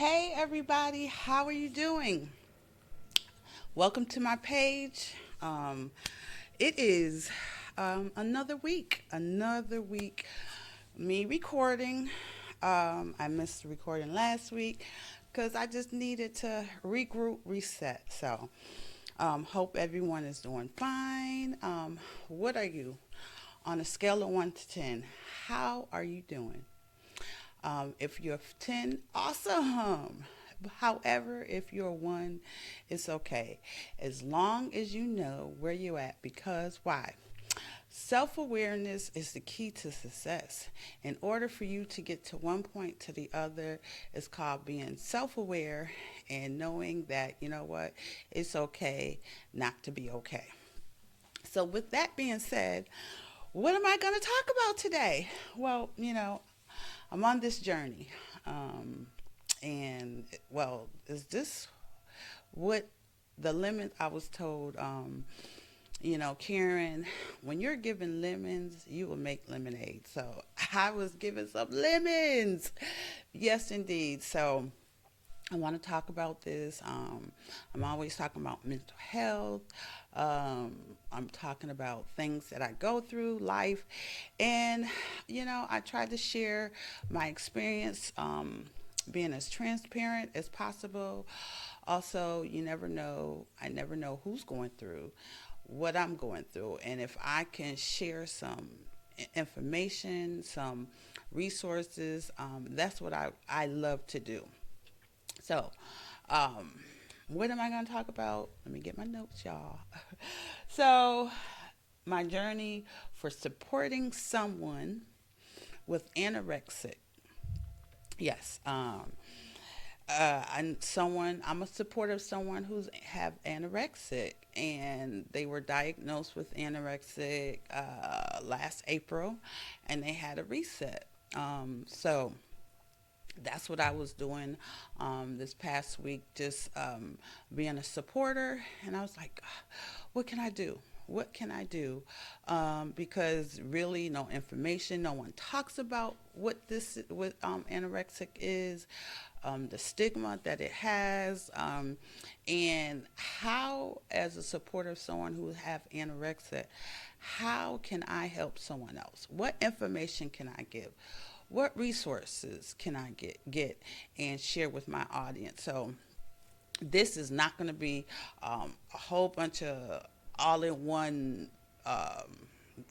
Hey everybody, how are you doing? Welcome to my page. It is another week. Me recording. I missed the recording last week because I just needed to regroup, reset. So, hope everyone is doing fine. What are you on a scale of 1 to 10? How are you doing? If you're 10, awesome. However, if you're 1, it's okay. As long as you know where you're at. Because why? Self awareness is the key to success. In order for you to get to one point to the other, it's called being self aware and knowing that, you know what, it's okay not to be okay. So, with that being said, what am I going to talk about today? Well, I'm on this journey. Um, and, well, is this what the limit I was told? Karen, when you're given lemons, you will make lemonade. So I was given some lemons. Yes, indeed. So I want to talk about this. I'm always talking about mental health. I'm talking about things that I go through, life. And, I try to share my experience, being as transparent as possible. Also, you never know, I never know who's going through what I'm going through. And if I can share some information, some resources, that's what I love to do. So, um, what am I going to talk about? Let me get my notes, y'all. So, my journey for supporting someone with anorexic. Yes. I'm a supporter of someone who's have anorexic, and they were diagnosed with anorexic last April, and they had a reset. So that's what I was doing this past week, just being a supporter. And I was like, what can I do? What can I do? Because really, no information. No one talks about what anorexic is, the stigma that it has, and how, as a supporter of someone who have anorexia, how can I help someone else? What information can I give? What resources can I get and share with my audience? So this is not going to be a whole bunch of all in one.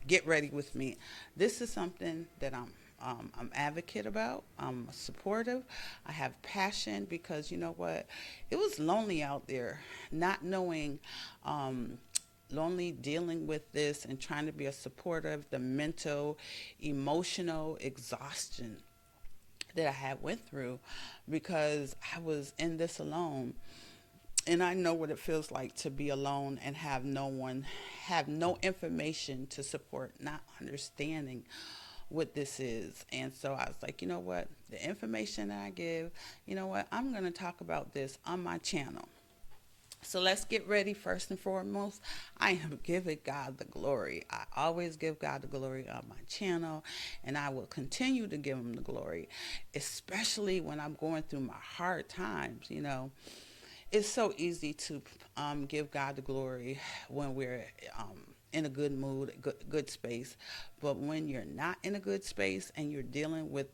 Get ready with me. This is something that I'm advocate about. I'm supportive. I have passion because you know what? It was lonely out there, not knowing, lonely dealing with this and trying to be a supportive, the mental, emotional exhaustion that I had went through because I was in this alone. And I know what it feels like to be alone and have no one, have no information to support, not understanding what this is. And so I was like, you know what? The information that I give, you know what? I'm going to talk about this on my channel. So let's get ready. First and foremost, I am giving God the glory. I always give God the glory on my channel, and I will continue to give him the glory, especially when I'm going through my hard times. It's so easy to give God the glory when we're in a good mood, good space. But when you're not in a good space and you're dealing with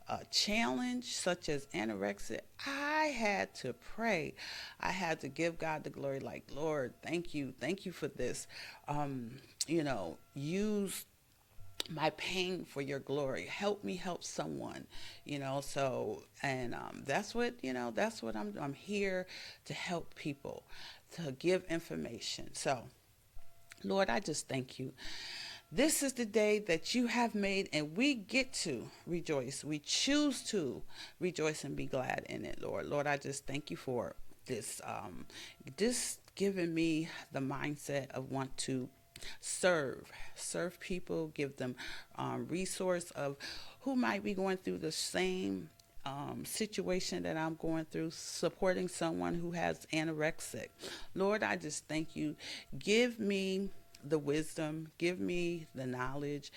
a challenge such as anorexia, I had to pray. I had to give God the glory, like, Lord, thank you for this. Use my pain for your glory. Help me help someone, so, and that's what I'm here to help people, to give information. So, Lord, I just thank you. This is the day that you have made, and we get to rejoice. We choose to rejoice and be glad in it, Lord. Lord, I just thank you for this giving me the mindset of want to serve people, give them resource of who might be going through the same situation that I'm going through, supporting someone who has anorexic. Lord, I just thank you. Give me the wisdom, give me the knowledge.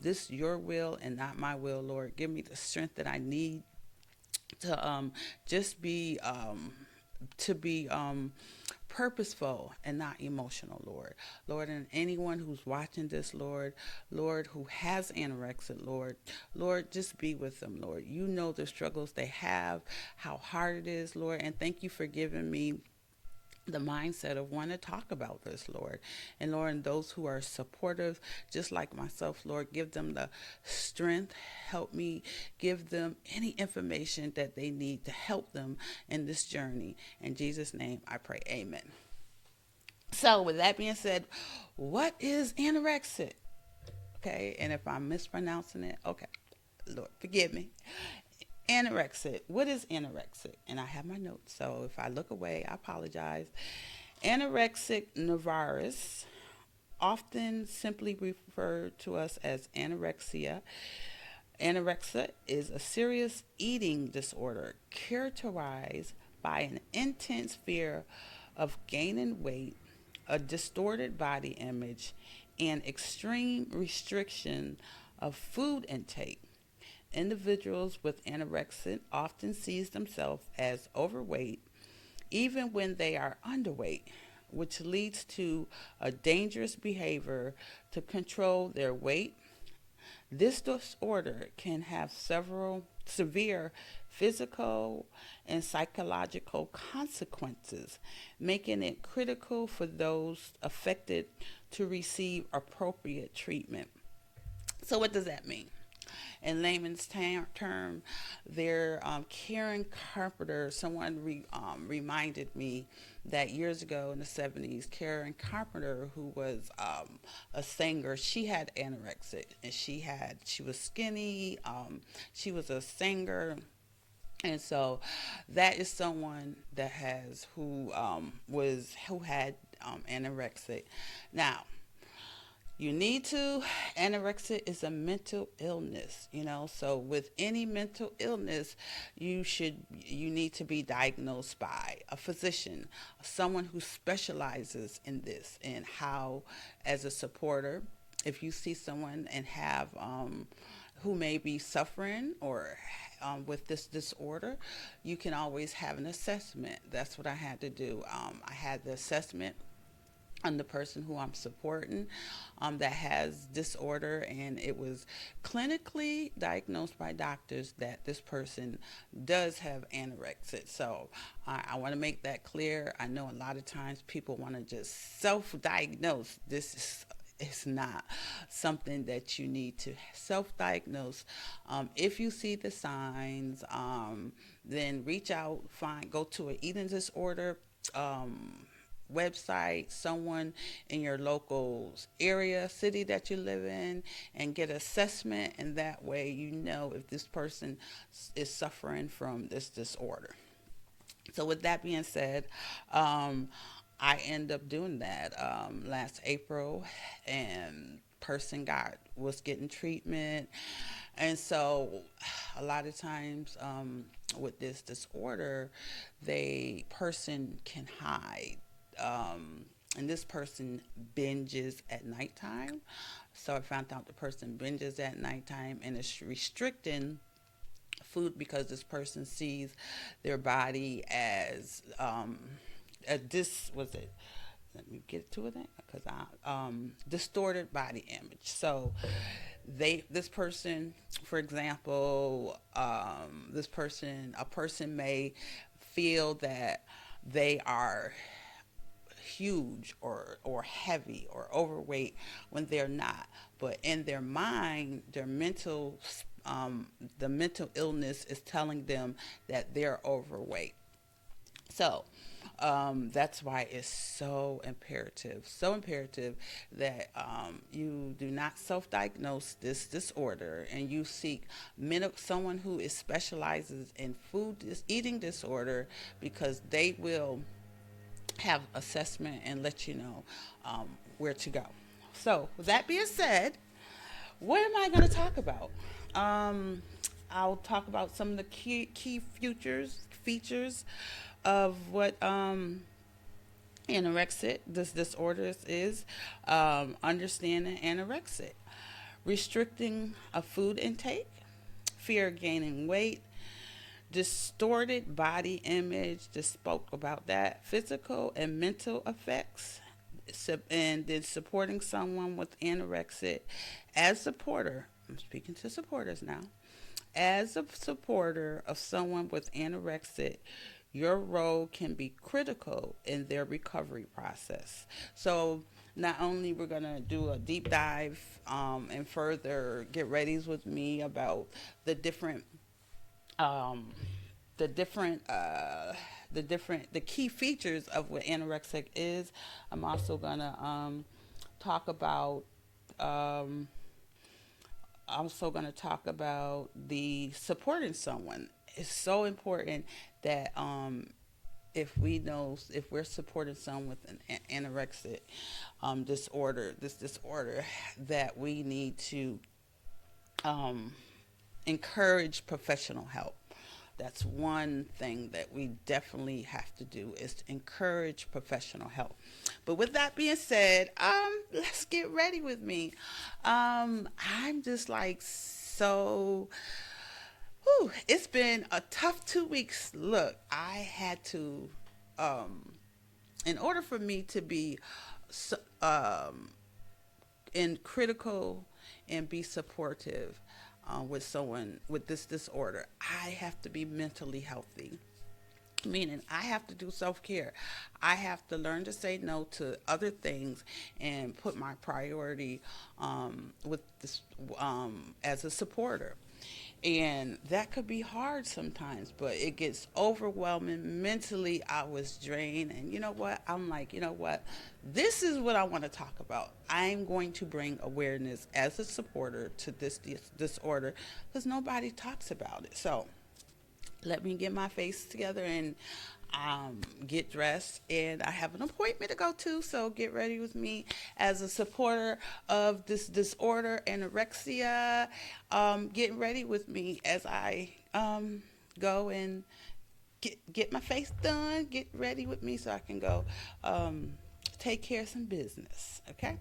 This your will and not my will, Lord. Give me the strength that I need to just be to be purposeful and not emotional, Lord. Lord, and anyone who's watching this, Lord, who has anorexia, Lord, just be with them, Lord. You know the struggles they have, how hard it is, Lord, and thank you for giving me the mindset of want to talk about this, Lord. And Lord, and those who are supportive, just like myself, Lord, give them the strength. Help me give them any information that they need to help them in this journey. In Jesus' name, I pray. Amen. So, with that being said, what is anorexia? Okay, and if I'm mispronouncing it, okay, Lord, forgive me. Anorexic. What is anorexic? And I have my notes, so if I look away, I apologize. Anorexic nervosis, often simply referred to us as anorexia. Anorexia is a serious eating disorder characterized by an intense fear of gaining weight, a distorted body image, and extreme restriction of food intake. Individuals with anorexia often see themselves as overweight even when they are underweight, which leads to a dangerous behavior to control their weight. This disorder can have several severe physical and psychological consequences, making it critical for those affected to receive appropriate treatment. So, what does that mean? In layman's term, their Karen Carpenter, someone reminded me that years ago in the 70s, Karen Carpenter, who was a singer, she had anorexia, and she was skinny, she was a singer. And so that is someone that has who had anorexic. Now, you need to, anorexia is a mental illness, so with any mental illness, you need to be diagnosed by a physician, someone who specializes in this, and how, as a supporter, if you see someone and have who may be suffering or with this disorder, you can always have an assessment. That's what I had to do. I had the assessment on the person who I'm supporting that has disorder, and it was clinically diagnosed by doctors that this person does have anorexia. So I want to make that clear. I know a lot of times people want to just self-diagnose. This is it's not something that you need to self-diagnose. If you see the signs, then reach out, go to an eating disorder website, someone in your local area, city that you live in, and get assessment, and that way you know if this person is suffering from this disorder. So with that being said, I end up doing that last April, and person was getting treatment. And so a lot of times with this disorder, they person can hide, and this person binges at nighttime. So I found out the person binges at nighttime and is restricting food because this person sees their body as this was it. Let me get to it because I distorted body image. So this person, for example, a person may feel that they are huge or heavy or overweight when they're not, but in their mind, the mental illness is telling them that they're overweight. So that's why it's so imperative that you do not self-diagnose this disorder, and you seek someone who specializes in eating disorder, because they will have assessment and let you know where to go. So with that being said, what am I going to talk about? I'll talk about some of the key features of what anorexic, this disorder is, understanding anorexic, restricting a food intake, fear of gaining weight, Distorted body image, just spoke about that. Physical and mental effects, and then supporting someone with anorexia. As supporter, I'm speaking to supporters now. As a supporter of someone with anorexia, your role can be critical in their recovery process. So not only we're gonna do a deep dive and further get readies with me about the different um, the different the key features of what anorexic is. I'm also gonna talk about um, the supporting someone. It's so important that if we're supporting someone with an anorexic disorder, that we need to um, encourage professional help. That's one thing that we definitely have to do, is to encourage professional help. But with that being said, let's get ready with me. I'm just like so. Whew, it's been a tough 2 weeks. Look, I had to, in order for me to be in critical and be supportive with someone with this disorder, I have to be mentally healthy. Meaning, I have to do self care. I have to learn to say no to other things and put my priority with this as a supporter. And that could be hard sometimes, but it gets overwhelming. Mentally, I was drained. And you know what? I'm like, you know what? This is what I want to talk about. I'm going to bring awareness as a supporter to this disorder, because nobody talks about it. So let me get my face together and get dressed. And I have an appointment to go to, so get ready with me as a supporter of this disorder, anorexia. Getting ready with me as I go and get my face done. Get ready with me so I can go take care of some business. Okay.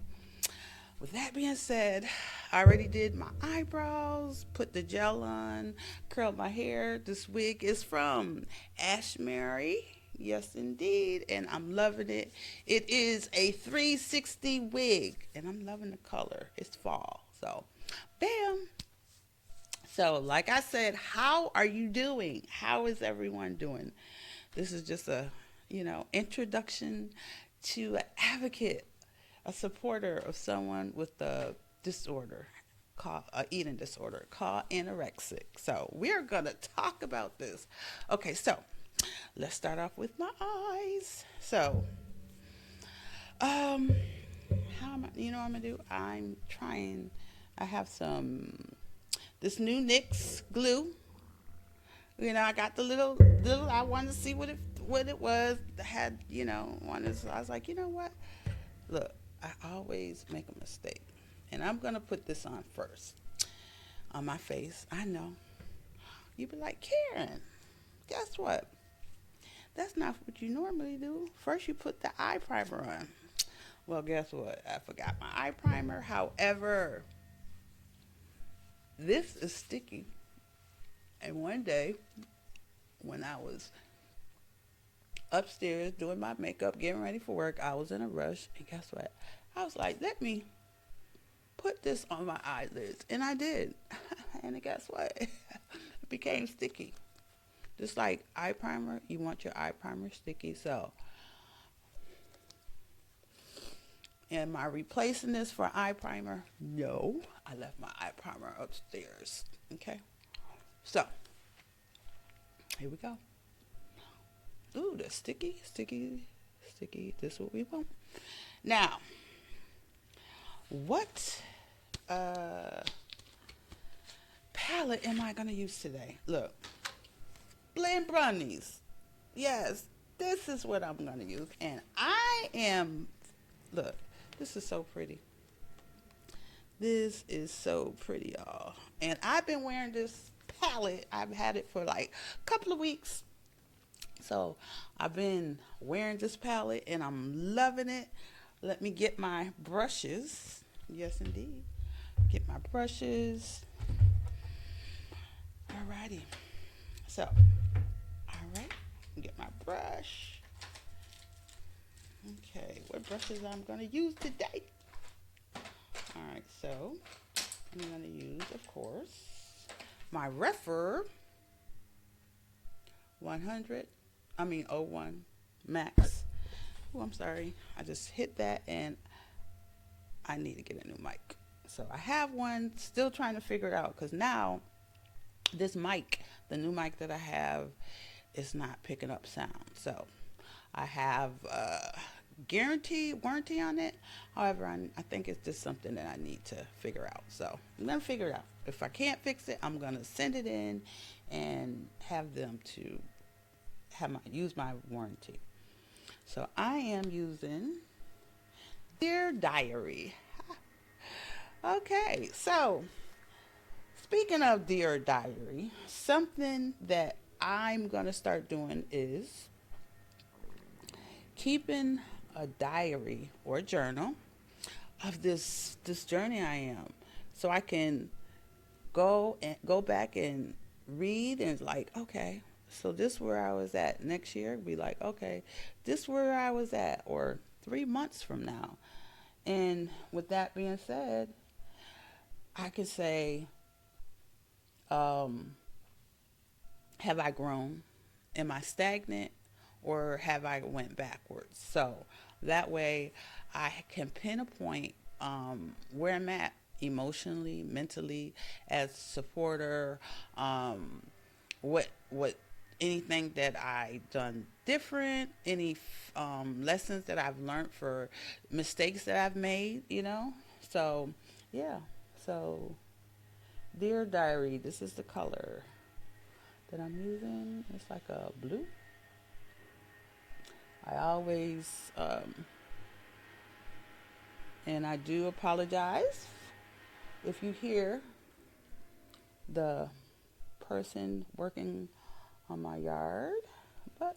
With that being said, I already did my eyebrows, put the gel on, curled my hair. This wig is from Ashmary. Yes, indeed. And I'm loving it. It is a 360 wig, and I'm loving the color. It's fall. So, bam. So, like I said, how are you doing? How is everyone doing? This is just a, introduction to an advocate, a supporter of someone with a disorder called eating disorder called anorexic. So we're gonna talk about this. Okay, so let's start off with my eyes. So, um, how am I? You know what I'm gonna do? I'm trying. I have some this new NYX glue. I got the little. I wanted to see what it was. I had wanted. So I was like, you know what? Look, I always make a mistake. And I'm going to put this on first on my face. I know. You'd be like, Karen, guess what? That's not what you normally do. First, you put the eye primer on. Well, guess what? I forgot my eye primer. However, this is sticky. And one day, when I was upstairs doing my makeup, getting ready for work, I was in a rush. And guess what? I was like, let me put this on my eyelids. And I did. And guess what? It became sticky. Just like eye primer, you want your eye primer sticky. So, am I replacing this for eye primer? No. I left my eye primer upstairs. Okay. So, here we go. Ooh, that's sticky. This is what we want. Now, what palette am I going to use today? Look, Blend Brownies. Yes, this is what I'm going to use. And look, this is so pretty. This is so pretty, y'all. And I've been wearing this palette. I've had it for like a couple of weeks. So I've been wearing this palette and I'm loving it. Let me get my brushes. Yes, indeed. Get my brushes. Alrighty. So, all right, get my brush. Okay, what brushes I'm going to use today? All right, so I'm going to use, of course, my Refer 100, '01 Max. Oh, I'm sorry. I just hit that and I need to get a new mic. So I have one, still trying to figure it out because now this mic, the new mic that I have, is not picking up sound. So I have warranty on it. However, I think it's just something that I need to figure out. So I'm gonna figure it out. If I can't fix it, I'm gonna send it in and have them to use my warranty. So I am using Dear Diary. Okay, so speaking of Dear Diary, something that I'm gonna start doing is keeping a diary or a journal of this journey I am, so I can go back and read and like, okay, so this where I was at next year. Be like, okay, this where I was at, or 3 months from now. And with that being said, I could say, um, have I grown? Am I stagnant? Or have I went backwards? So that way I can pinpoint where I'm at emotionally, mentally, as a supporter, what anything that I done different, any lessons that I've learned for mistakes that I've made, So yeah, so Dear Diary, this is the color that I'm using. It's like a blue. I always, and I do apologize if you hear the person working on my yard. But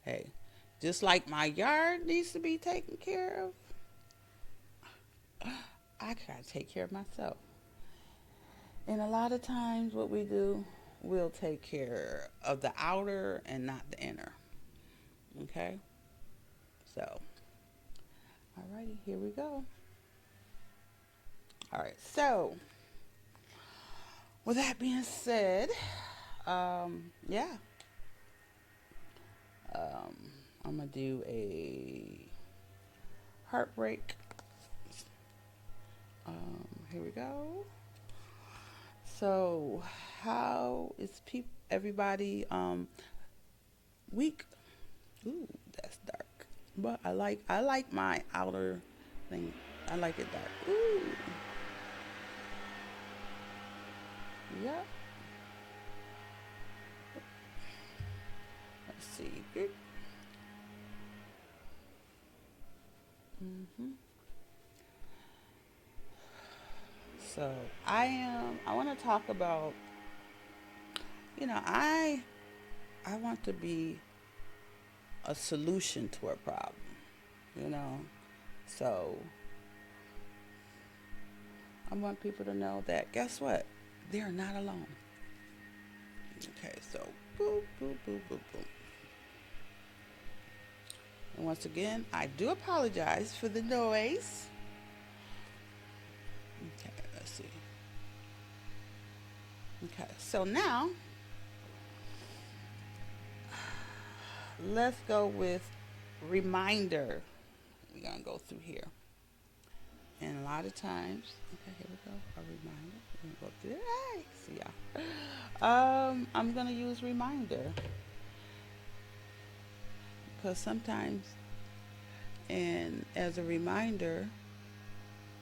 hey, just like my yard needs to be taken care of, I gotta take care of myself. And a lot of times, what we do, we'll take care of the outer and not the inner. Okay? So, alrighty, here we go. Alright, so, with that being said, yeah, I'm gonna do a Heartbreak. Here we go. So, how is everybody week? Ooh, that's dark. But I like my outer thing. I like it dark. Ooh. Yep. Let's see. Mhm. So I want to talk about. I want to be a solution to a problem. You know, so I want people to know that, guess what? They're not alone. Okay, so boop, boop, boop, boop, boop. And once again, I do apologize for the noise. Okay, let's see. Okay, so now let's go with reminder. We're going to go through here. And a lot of times, okay, here we go. A reminder. We're going to go through. Hey, see y'all. I'm going to use reminder. Because sometimes, and as a reminder,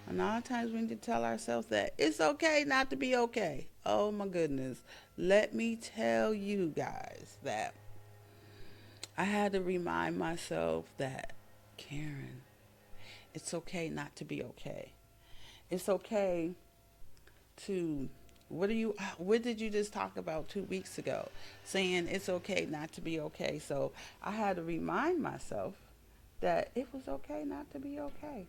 a lot of times we need to tell ourselves that it's okay not to be okay. Oh my goodness. Let me tell you guys that I had to remind myself that, Karen, it's okay not to be okay. It's okay to, what did you just talk about 2 weeks ago? Saying it's okay not to be okay. So I had to remind myself that it was okay not to be okay.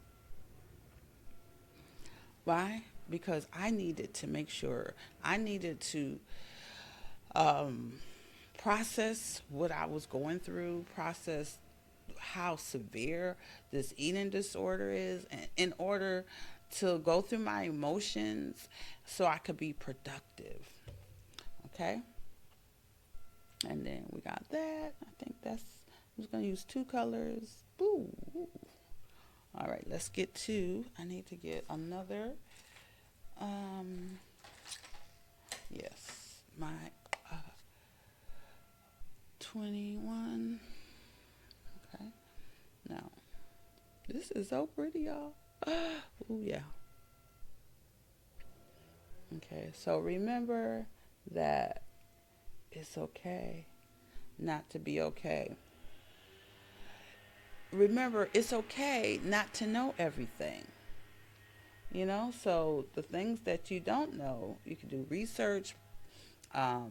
Why? Because I needed to make sure, I needed to um, process what I was going through, process how severe this eating disorder is, and in order to go through my emotions so I could be productive. Okay? And then we got that. I think that's, I'm just going to use two colors. Boo. All right, let's get to, I need to get another, yes, my 21. Okay. Now, this is so pretty, y'all. Oh, yeah. Okay, so remember that it's okay not to be okay. Remember, it's okay not to know everything. You know, so the things that you don't know, you can do research,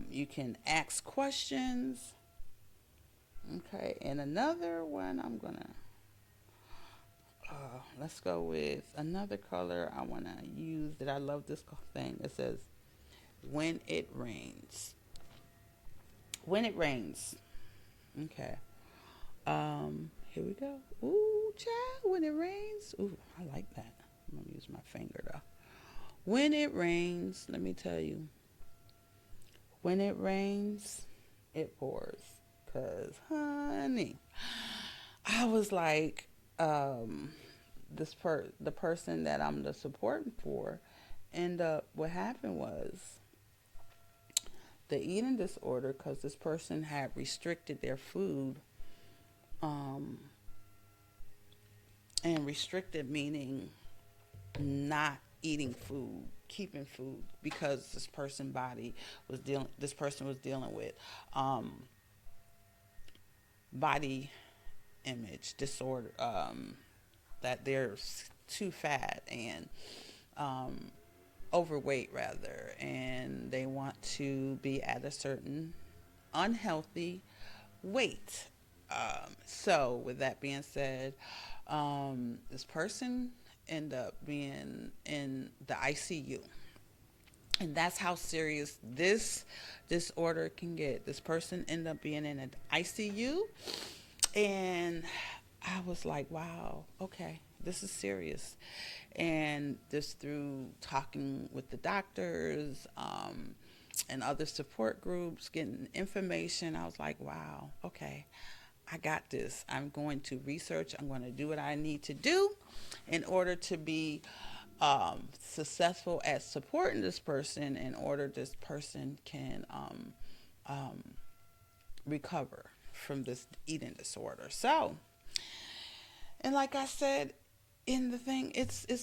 you can ask questions. Okay, and another one I'm going to, let's go with another color I want to use that I love this thing. It says, when it rains. When it rains. Okay. Here we go. Ooh, child, when it rains. Ooh, I like that. I'm going to use my finger though. When it rains, let me tell you. When it rains, it pours. Because, honey, I was like, the person that I'm the support for, what happened was the eating disorder, because this person had restricted their food, and restricted meaning not eating food, keeping food, because this person was dealing with body image disorder, that they're too fat and overweight rather, and they want to be at a certain unhealthy weight. So with that being said, this person ended up being in the ICU. And that's how serious this disorder can get. This person ended up being in an ICU. And I was like, wow, okay, this is serious. And just through talking with the doctors, and other support groups, getting information, I was like, wow, okay, I got this. I'm going to research. I'm going to do what I need to do in order to be successful at supporting this person, in order this person can recover from this eating disorder. So, and like I said in the thing, it's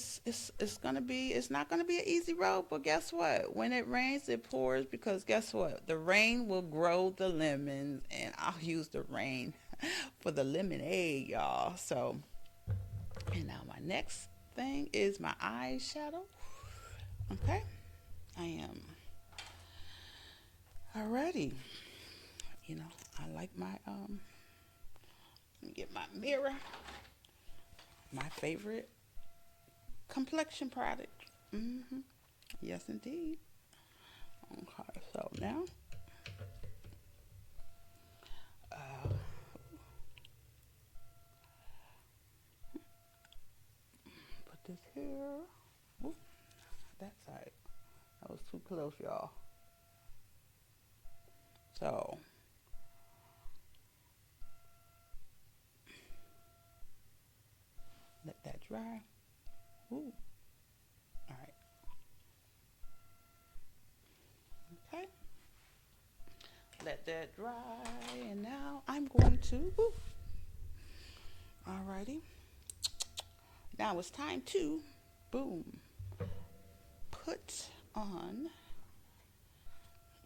not gonna be an easy road, but guess what? When it rains, it pours, because guess what? The rain will grow the lemons, and I'll use the rain for the lemonade, y'all. So, and now my next thing is my eyeshadow. Okay, I am already. You know, I like my let me get my mirror. My favorite complexion product. Yes, indeed. Okay, so now put this here. Ooh, that side. That was too close, y'all. So let that dry. Ooh. All right. Okay. Let that dry, and now I'm going to. Alrighty. Now it's time to, boom, put on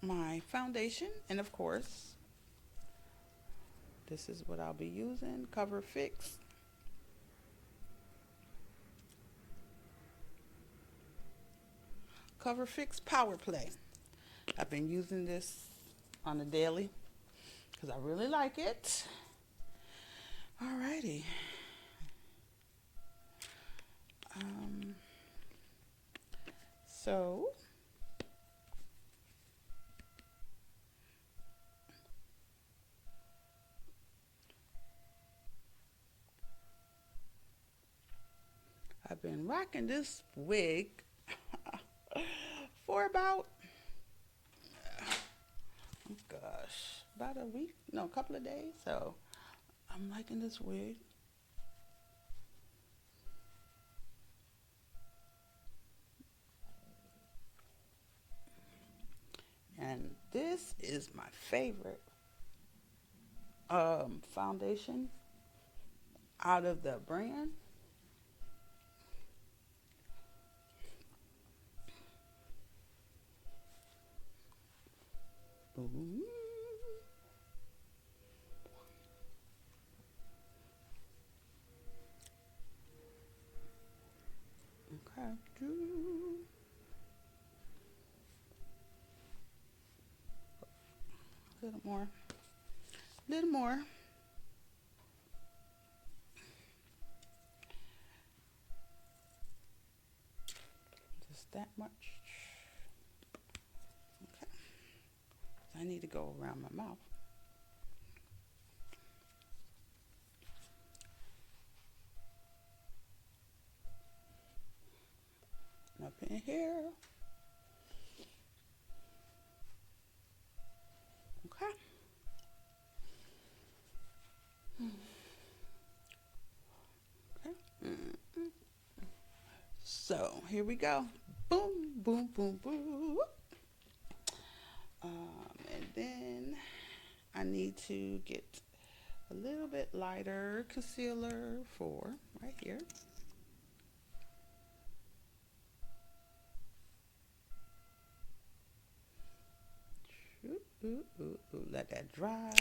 my foundation, and of course, this is what I'll be using. Cover Fix. Cover Fix Power Play. I've been using this on a daily because I really like it. Alrighty. So been rocking this wig for about, oh gosh, about a week, no, a couple of days. So I'm liking this wig. And this is my favorite foundation out of the brand. Ooh. Okay. A little more. A little more. Just that much. Okay. I need to go around my mouth. Up in here. Okay. Okay. So here we go. Boom, boom, boom, boom. And then I need to get a little bit lighter concealer for right here. Let that dry.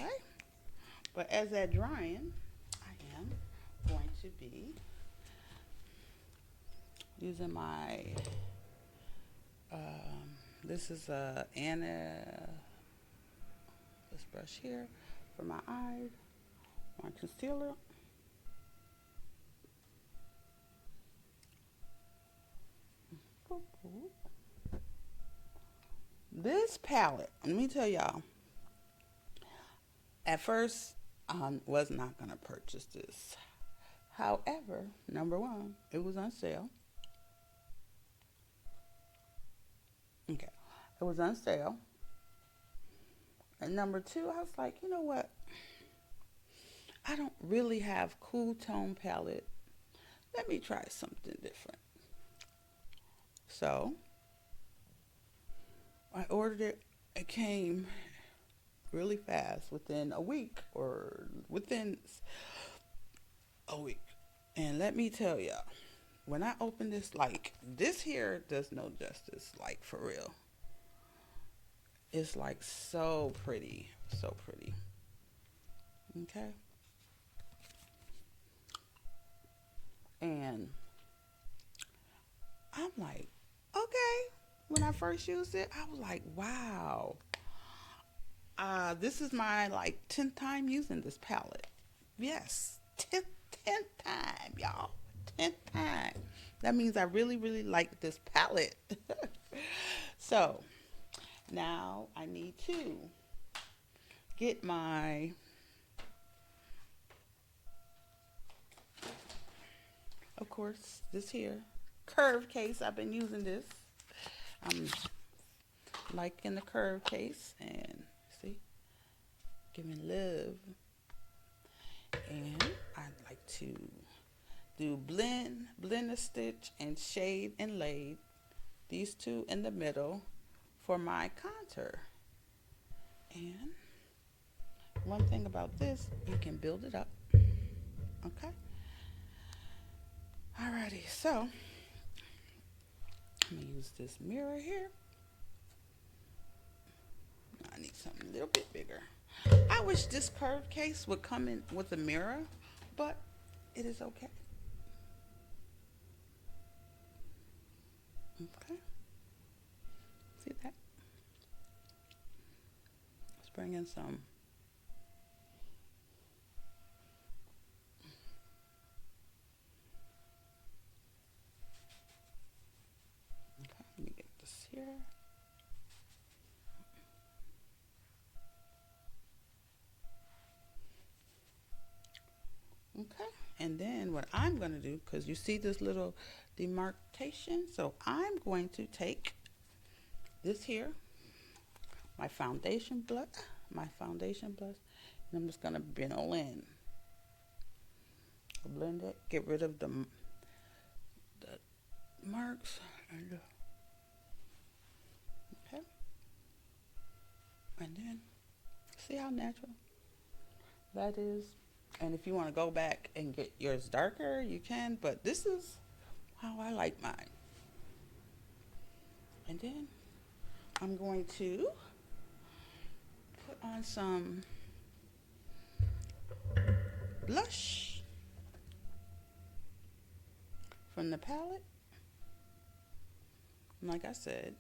But as that drying, I am going to be using my, this is this brush here for my eyes, my concealer. This palette, let me tell y'all, at first I was not going to purchase this. However, number one, it was on sale. Okay, it was on sale. And number two, I was like, you know what? I don't really have cool tone palette. Let me try something different. So I ordered it. It came really fast, within a week or within a week. And let me tell y'all, when I open this, like, this here does no justice, like, for real. It's like so pretty, so pretty. Okay. And I'm like, okay. When I first used it, I was like, wow. This is my like 10th time using this palette. Yes, 10th time, y'all. 10th time. That means I really, really like this palette. So now I need to get my of course, this here curved case. I've been using this. I'm liking the curved case, and see, giving love. And I'd like to do blend a stitch, and shade and laid. These two in the middle for my contour. And one thing about this, you can build it up. Okay. Alrighty, so I'm gonna use this mirror here. I need something a little bit bigger. I wish this curved case would come in with a mirror, but it is okay. Okay. See that? Let's bring in some. Okay, let me get this here. Okay, And then what I'm going to do, because you see this little demarcation, so I'm going to take this here, my foundation blush, and I'm just going to blend it, get rid of the marks, and okay, and then see how natural that is. And if you want to go back and get yours darker, you can, but this is how I like mine. And then I'm going to put on some blush from the palette. And like I said,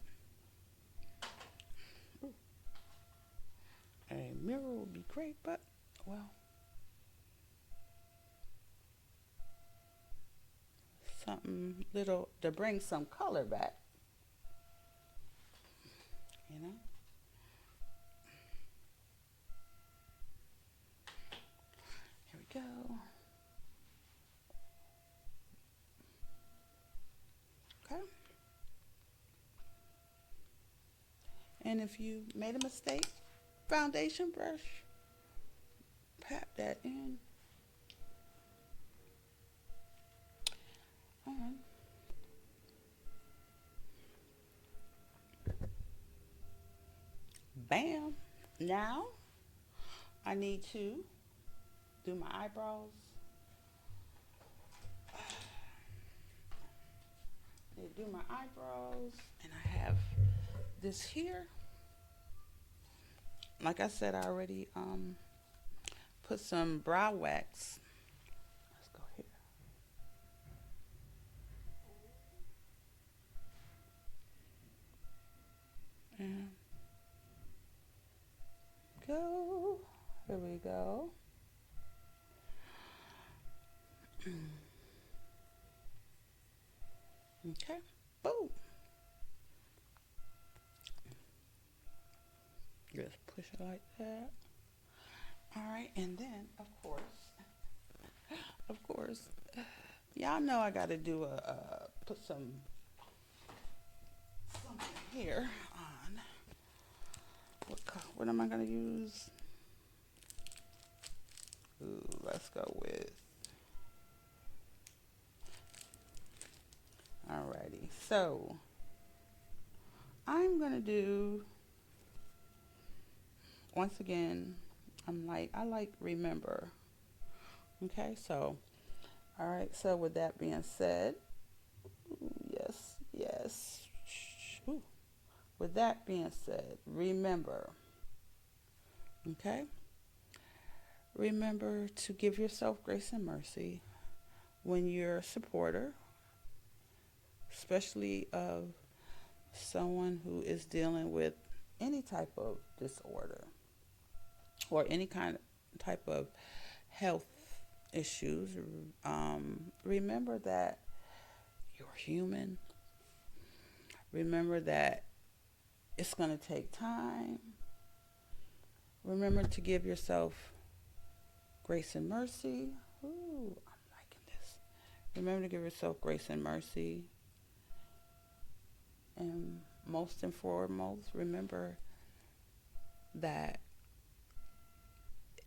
a mirror would be great, but well, something little to bring some color back, you know. Here we go. Okay. And if you made a mistake, foundation brush, pat that in. Bam. Now I need to do my eyebrows. And I have this here. Like I said, I already put some brow wax. Let's go here. And go. Here we go. Okay. Boom. Just push it like that. All right, and then of course, y'all know I got to do put something here on. What am I gonna use? Ooh, let's go with. Alrighty, so I'm gonna do. Once again, I like remember. Okay, so, all right, so with that being said, yes. Ooh. With that being said, remember, okay? Remember to give yourself grace and mercy when you're a supporter, especially of someone who is dealing with any type of disorder or any type of health issues. Remember that you're human. Remember that it's going to take time. Remember to give yourself grace and mercy. Ooh, I'm liking this. Remember to give yourself grace and mercy. And most and foremost, remember that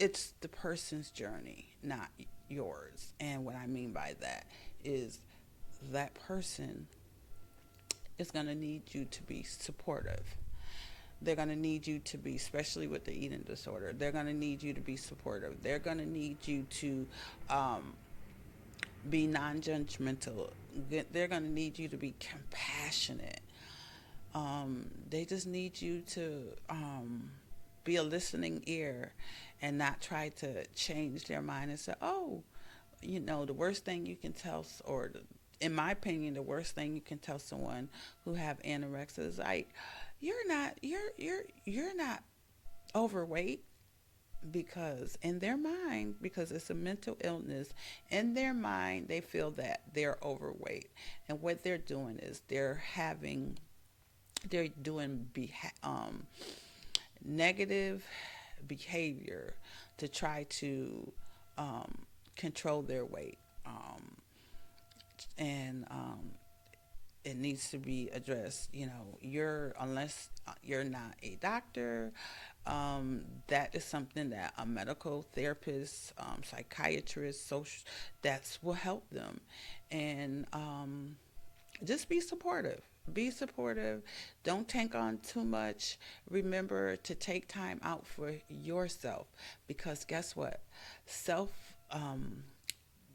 it's the person's journey, not yours. And what I mean by that is that person is going to need you to be supportive. They're going to need you to be, especially with the eating disorder, they're going to need you to be supportive. They're going to need you to be non-judgmental. They're going to need you to be compassionate. They just need you to be a listening ear and not try to change their mind and say, oh, the worst thing you can tell, in my opinion, the worst thing you can tell someone who have anorexia is like, you're not overweight, because in their mind, because it's a mental illness, in their mind, they feel that they're overweight. And what they're doing is they're doing negative behavior to try to control their weight. And it needs to be addressed. You're unless you're not a doctor, that is something that a medical therapist, psychiatrist, social, that's will help them. And just be supportive. Be supportive. Don't take on too much. Remember to take time out for yourself, because guess what? Self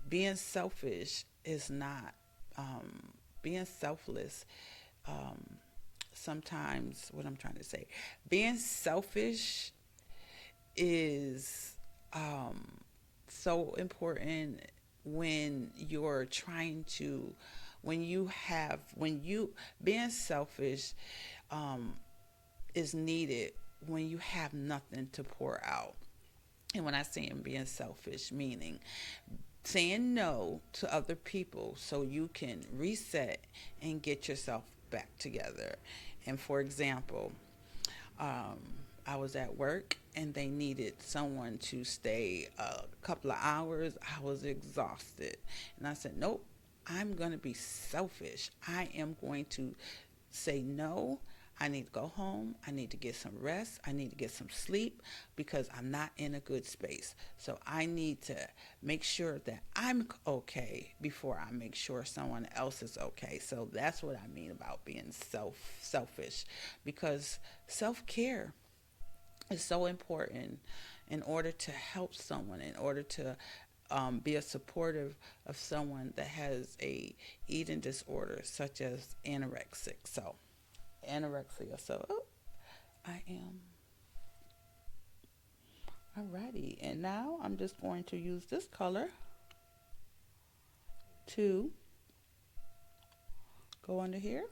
Being selfish is not, being selfless, um, sometimes, what I'm trying to say, being selfish is, so important when you're trying to, when you, being selfish, um, is needed when you have nothing to pour out. And when I say I'm being selfish, meaning saying no to other people so you can reset and get yourself back together. And for example, um, I was at work and they needed someone to stay a couple of hours. I was exhausted. And I said, nope, I'm going to be selfish. I am going to say no. I need to go home. I need to get some rest. I need to get some sleep because I'm not in a good space. So I need to make sure that I'm okay before I make sure someone else is okay. So that's what I mean about being selfish, because self-care is so important in order to help someone, in order to be a supportive of someone that has a eating disorder such as anorexic. So anorexia. So I am alrighty, and now I'm just going to use this color to go under here,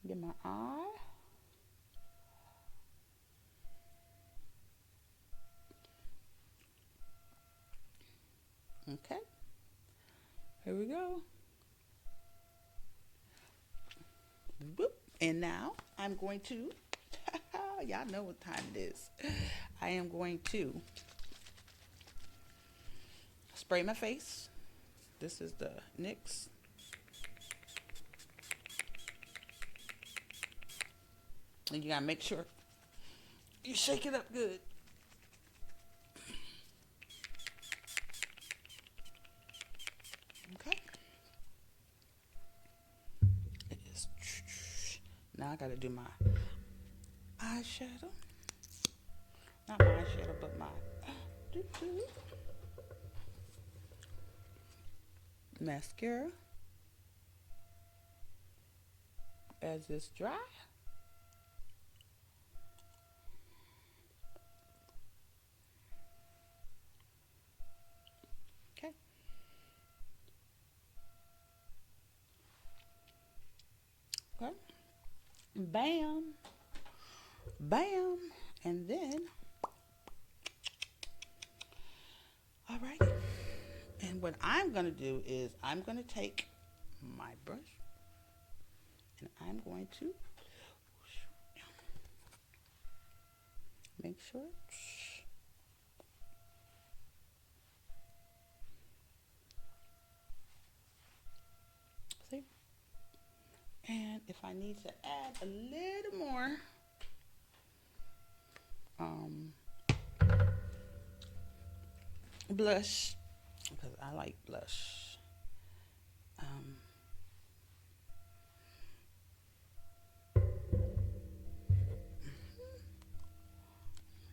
get my eye. Okay, here we go. Boop. And now I'm going to, y'all know what time it is. I am going to spray my face. This is the NYX. And you gotta make sure you shake it up good. Okay. It is. Now I gotta do my eyeshadow. Not my eyeshadow, but my mascara. As it's dry. Okay. Okay. Bam. Bam. And then, all right. And what I'm going to do is I'm going to take my brush and I'm going to make sure. See? And if I need to add a little more blush, because I like blush.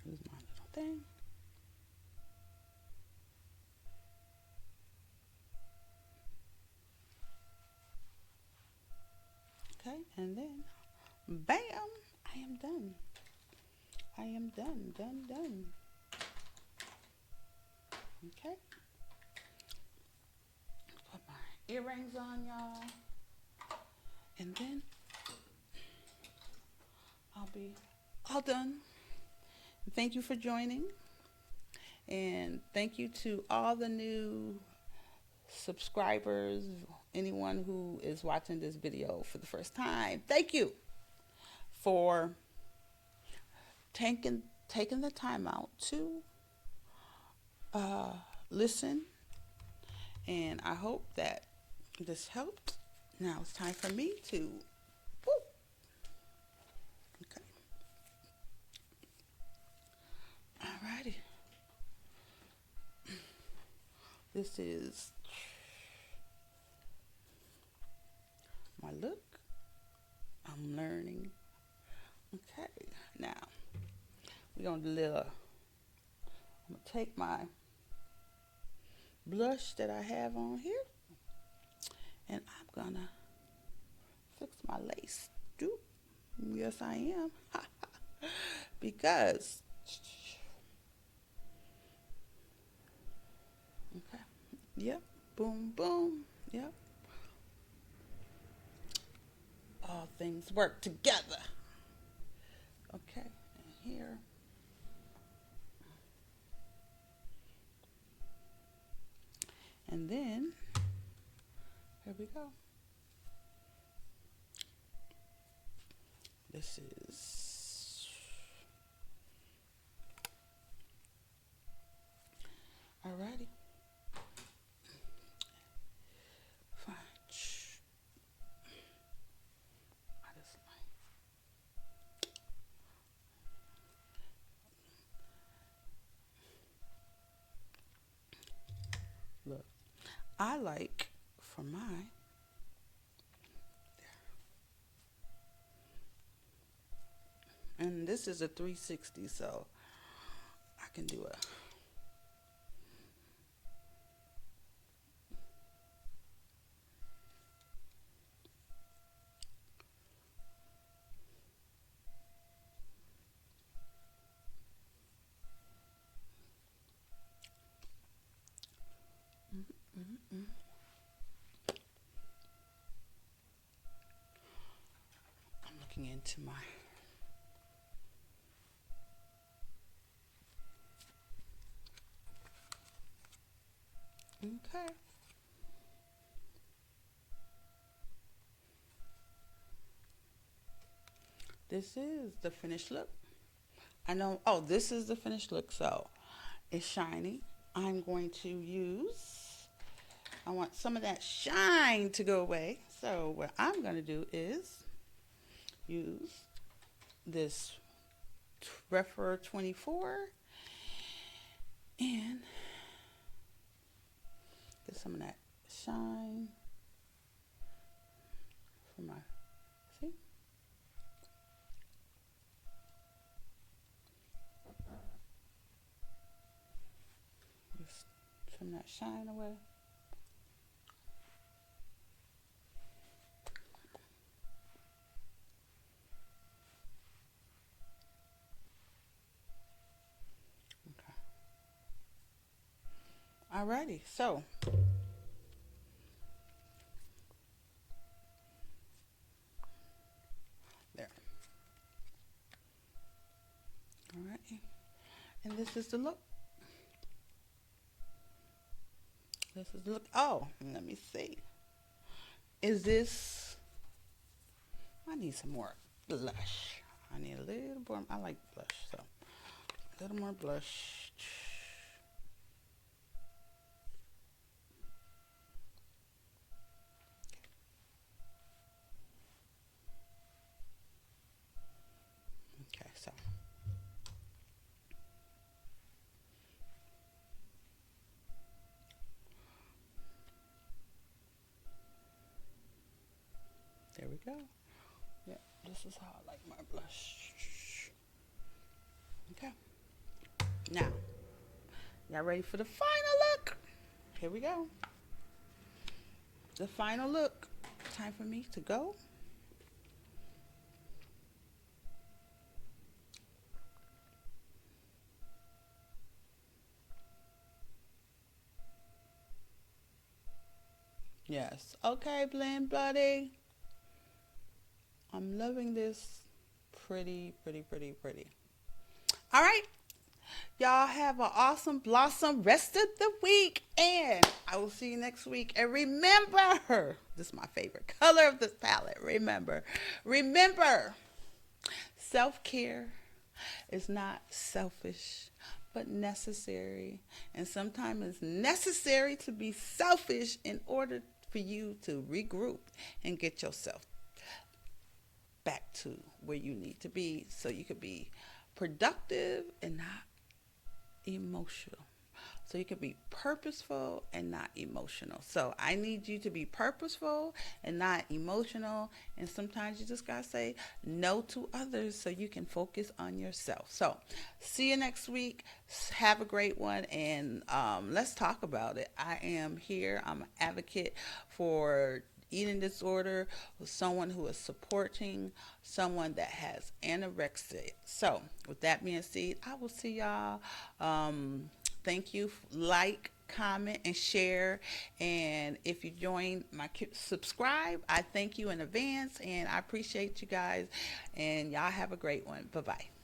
Here's my little thing. Okay, and then, bam, I am done. I am done, done. Okay. Put my earrings on, y'all. And then I'll be all done. Thank you for joining. And thank you to all the new subscribers, anyone who is watching this video for the first time. Thank you for taking the time out to listen And I hope that this helped. Now it's time for me to, woo. Okay. Alrighty. This is my look. I'm learning. Okay. Now we're gonna do a little. I'm gonna take my blush that I have on here, and I'm gonna fix my lace. Doop. Yes, I am. Because. Okay. Yep. Boom, boom. Yep. All things work together. Okay. And here. And then, here we go. This is, alrighty. Fine. I just look. I like for my and this is a 360, so I can do a I'm looking into my okay. This is the finished look. I know, oh, this is the finished look, so it's shiny. I'm going to use, I want some of that shine to go away. So what I'm going to do is use this Refer 24 and get some of that shine for my, see? Just trim that shine away. Alrighty, so there. Alright, and this is the look. This is the look. Oh, let me see. Is this? I need some more blush. I need a little more. I like blush, so a little more blush. Okay, so there we go. Yeah, this is how I like my blush. Okay. Now, y'all ready for the final look? Here we go. The final look. Time for me to go. Yes. Okay, Blend Buddy. I'm loving this. Pretty, pretty, pretty, pretty. All right. Y'all have an awesome blossom rest of the week. And I will see you next week. And remember, this is my favorite color of this palette. Remember, self-care is not selfish, but necessary. And sometimes it's necessary to be selfish in order for you to regroup and get yourself back to where you need to be so you could be productive and not emotional. So you can be purposeful and not emotional. So I need you to be purposeful and not emotional. And sometimes you just got to say no to others so you can focus on yourself. So see you next week. Have a great one. And let's talk about it. I am here. I'm an advocate for eating disorder, someone who is supporting someone that has anorexia. So with that being said, I will see y'all. Thank you. Like, comment, and share. And if you join my subscribe, I thank you in advance. And I appreciate you guys. And y'all have a great one. Bye-bye.